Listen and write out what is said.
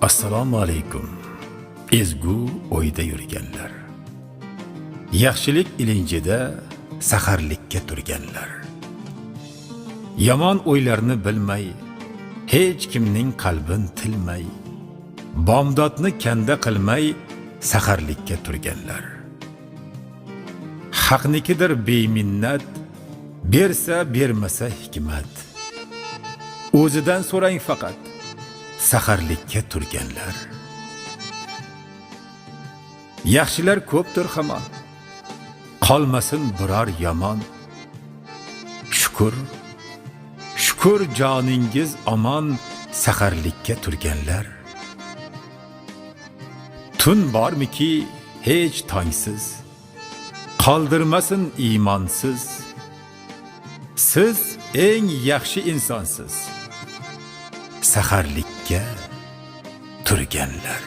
Assalomu alaykum. Ezgu o'yda yurganlar. Yaxshilik ilinjida saharlikka turganlar. Yomon o'ylarni bilmay, hech kimning qalbin tilmay, bomdodni kanda qilmay saharlikka turganlar. Haqnikidir beminnat, bersa bermasa hikmat. O'zidan so'rang faqat saharlikka turganlar. Yaxshilar ko'pdir hamon, qolmasin biror yomon. Shukr joningiz omon saharlikka turganlar. Tun bormiki hech tongsiz, qoldirmasin iymonsiz. Siz eng yaxshi insonsiz, saharlikka turganlar.